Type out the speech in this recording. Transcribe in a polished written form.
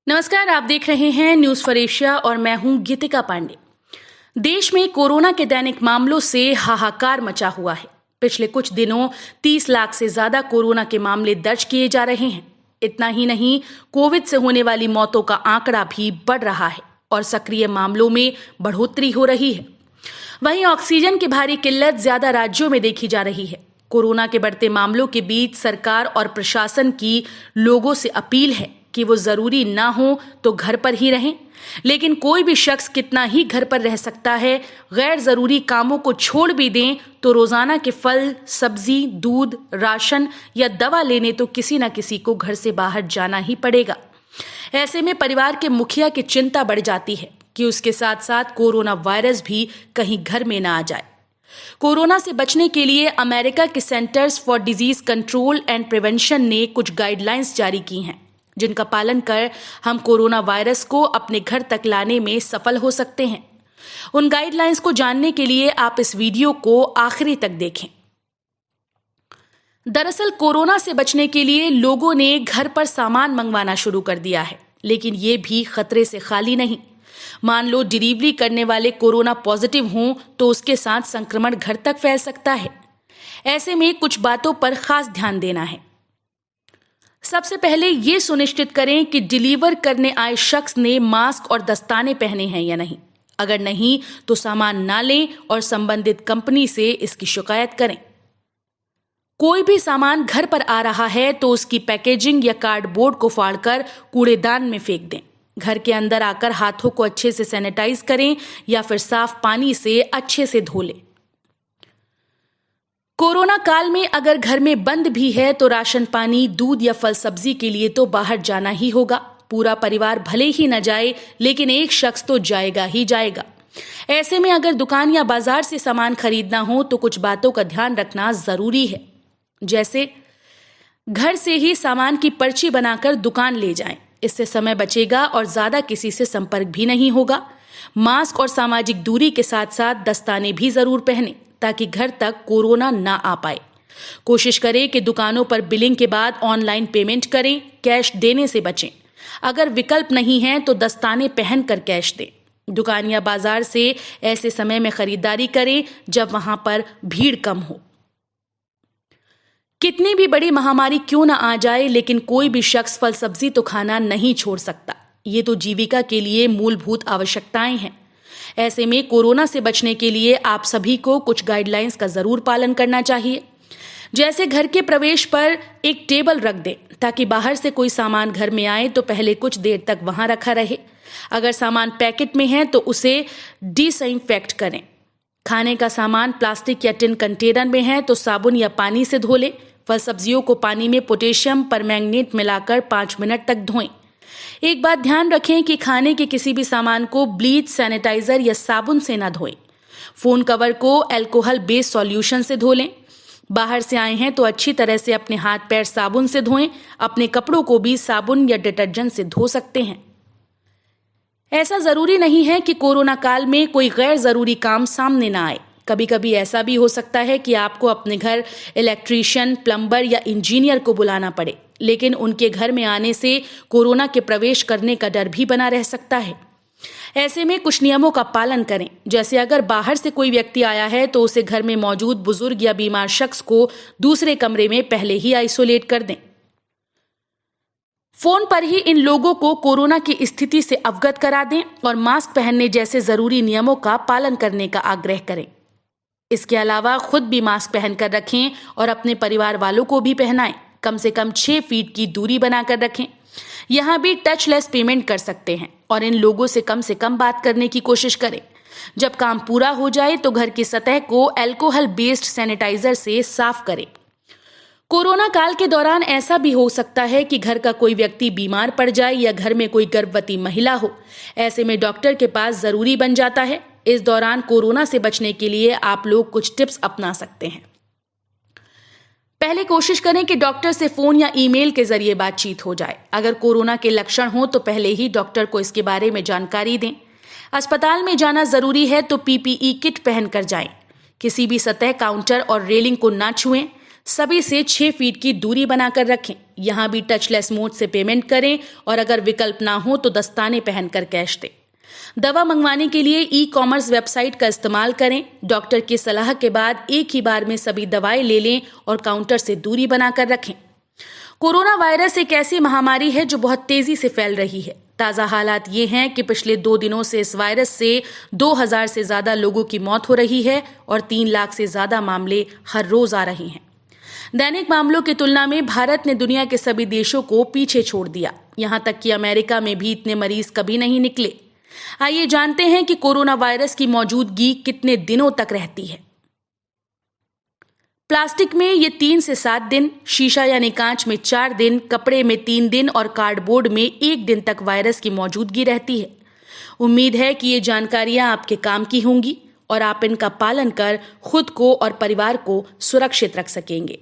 नमस्कार, आप देख रहे हैं न्यूज फॉर एशिया और मैं हूं गीतिका पांडे। देश में कोरोना के दैनिक मामलों से हाहाकार मचा हुआ है। पिछले कुछ दिनों 30 लाख से ज्यादा कोरोना के मामले दर्ज किए जा रहे हैं। इतना ही नहीं, कोविड से होने वाली मौतों का आंकड़ा भी बढ़ रहा है और सक्रिय मामलों में बढ़ोतरी हो रही है। वहीं ऑक्सीजन की भारी किल्लत ज्यादा राज्यों में देखी जा रही है। कोरोना के बढ़ते मामलों के बीच सरकार और प्रशासन की लोगों से अपील है कि वो जरूरी ना हो तो घर पर ही रहें, लेकिन कोई भी शख्स कितना ही घर पर रह सकता है। गैर जरूरी कामों को छोड़ भी दें तो रोजाना के फल, सब्जी, दूध, राशन या दवा लेने तो किसी न किसी को घर से बाहर जाना ही पड़ेगा। ऐसे में परिवार के मुखिया की चिंता बढ़ जाती है कि उसके साथ साथ कोरोना वायरस भी कहीं घर में ना आ जाए। कोरोना से बचने के लिए अमेरिका के centres for disease control and prevention ने कुछ गाइडलाइंस जारी की हैं, जिनका पालन कर हम कोरोना वायरस को अपने घर तक लाने में सफल हो सकते हैं। उन गाइडलाइंस को जानने के लिए आप इस वीडियो को आखिरी तक देखें। दरअसल कोरोना से बचने के लिए लोगों ने घर पर सामान मंगवाना शुरू कर दिया है, लेकिन ये भी खतरे से खाली नहीं। मान लो डिलीवरी करने वाले कोरोना पॉजिटिव हों तो उसके साथ संक्रमण घर तक फैल सकता है। ऐसे में कुछ बातों पर खास ध्यान देना है। सबसे पहले ये सुनिश्चित करें कि डिलीवर करने आए शख्स ने मास्क और दस्ताने पहने हैं या नहीं। अगर नहीं तो सामान ना लें और संबंधित कंपनी से इसकी शिकायत करें। कोई भी सामान घर पर आ रहा है तो उसकी पैकेजिंग या कार्डबोर्ड को फाड़कर कूड़ेदान में फेंक दें। घर के अंदर आकर हाथों को अच्छे से सैनिटाइज करें या फिर साफ पानी से अच्छे से धो लें। कोरोना काल में अगर घर में बंद भी है तो राशन पानी, दूध या फल सब्जी के लिए तो बाहर जाना ही होगा। पूरा परिवार भले ही न जाए, लेकिन एक शख्स तो जाएगा ही जाएगा। ऐसे में अगर दुकान या बाजार से सामान खरीदना हो तो कुछ बातों का ध्यान रखना जरूरी है। जैसे घर से ही सामान की पर्ची बनाकर दुकान ले जाएं। इससे समय बचेगा और ज्यादा किसी से संपर्क भी नहीं होगा। मास्क और सामाजिक दूरी के साथ साथ दस्ताने भी जरूर पहनें ताकि घर तक कोरोना ना आ पाए। कोशिश करें कि दुकानों पर बिलिंग के बाद ऑनलाइन पेमेंट करें, कैश देने से बचें। अगर विकल्प नहीं है तो दस्ताने पहनकर कैश दें। दुकान या बाजार से ऐसे समय में खरीदारी करें जब वहां पर भीड़ कम हो। कितनी भी बड़ी महामारी क्यों ना आ जाए, लेकिन कोई भी शख्स फल सब्जी तो खाना नहीं छोड़ सकता। ये तो जीविका के लिए मूलभूत आवश्यकताएं हैं। ऐसे में कोरोना से बचने के लिए आप सभी को कुछ गाइडलाइंस का जरूर पालन करना चाहिए। जैसे घर के प्रवेश पर एक टेबल रख दें ताकि बाहर से कोई सामान घर में आए तो पहले कुछ देर तक वहां रखा रहे। अगर सामान पैकेट में है तो उसे डिसइंफेक्ट करें। खाने का सामान प्लास्टिक या टिन कंटेनर में है तो साबुन या पानी से धो लें। फल सब्जियों को पानी में पोटेशियम परमैंगनेट मिलाकर 5 मिनट तक धोएं। एक बात ध्यान रखें कि खाने के किसी भी सामान को ब्लीच, सैनिटाइजर या साबुन से ना धोएं। फोन कवर को अल्कोहल बेस्ड सॉल्यूशन से धो लें। बाहर से आए हैं तो अच्छी तरह से अपने हाथ पैर साबुन से धोएं। अपने कपड़ों को भी साबुन या डिटर्जेंट से धो सकते हैं। ऐसा जरूरी नहीं है कि कोरोना काल में कोई गैर जरूरी काम सामने ना आए। कभी कभी ऐसा भी हो सकता है कि आपको अपने घर इलेक्ट्रीशियन, प्लम्बर या इंजीनियर को बुलाना पड़े, लेकिन उनके घर में आने से कोरोना के प्रवेश करने का डर भी बना रह सकता है। ऐसे में कुछ नियमों का पालन करें। जैसे अगर बाहर से कोई व्यक्ति आया है तो उसे घर में मौजूद बुजुर्ग या बीमार शख्स को दूसरे कमरे में पहले ही आइसोलेट कर दें। फोन पर ही इन लोगों को कोरोना की स्थिति से अवगत करा दें और मास्क पहनने जैसे जरूरी नियमों का पालन करने का आग्रह करें। इसके अलावा खुद भी मास्क पहनकर रखें और अपने परिवार वालों को भी पहनाएं। कम से कम 6 फीट की दूरी बनाकर रखें। यहां भी टचलेस पेमेंट कर सकते हैं और इन लोगों से कम बात करने की कोशिश करें। जब काम पूरा हो जाए तो घर की सतह को अल्कोहल बेस्ड सैनिटाइजर से साफ करें। कोरोना काल के दौरान ऐसा भी हो सकता है कि घर का कोई व्यक्ति बीमार पड़ जाए या घर में कोई गर्भवती महिला हो। ऐसे में डॉक्टर के पास जरूरी बन जाता है। इस दौरान कोरोना से बचने के लिए आप लोग कुछ टिप्स अपना सकते हैं। पहले कोशिश करें कि डॉक्टर से फोन या ईमेल के जरिए बातचीत हो जाए। अगर कोरोना के लक्षण हो तो पहले ही डॉक्टर को इसके बारे में जानकारी दें। अस्पताल में जाना जरूरी है तो पीपीई किट पहनकर जाएं। किसी भी सतह, काउंटर और रेलिंग को ना छुएं। सभी से 6 फीट की दूरी बनाकर रखें। यहाँ भी टचलेस मोड से पेमेंट करें और अगर विकल्प ना हो तो दस्ताने पहनकर कैश दें। दवा मंगवाने के लिए ई-कॉमर्स वेबसाइट का इस्तेमाल करें। डॉक्टर की सलाह के बाद एक ही बार में सभी दवाएं ले लें और काउंटर से दूरी बनाकर रखें। कोरोना वायरस एक ऐसी महामारी है जो बहुत तेजी से फैल रही है। ताजा हालात ये हैं कि पिछले 2 दिनों से इस वायरस से 2000 से ज्यादा लोगों की मौत हो रही है और 3 लाख से ज्यादा मामले हर रोज आ रहे हैं। दैनिक मामलों की तुलना में भारत ने दुनिया के सभी देशों को पीछे छोड़ दिया। यहां तक कि अमेरिका में भी इतने मरीज कभी नहीं निकले। आइए जानते हैं कि कोरोना वायरस की मौजूदगी कितने दिनों तक रहती है। प्लास्टिक में ये 3 से 7 दिन, शीशा यानी कांच में 4 दिन, कपड़े में 3 दिन और कार्डबोर्ड में 1 दिन तक वायरस की मौजूदगी रहती है। उम्मीद है कि ये जानकारियां आपके काम की होंगी और आप इनका पालन कर खुद को और परिवार को सुरक्षित रख सकेंगे।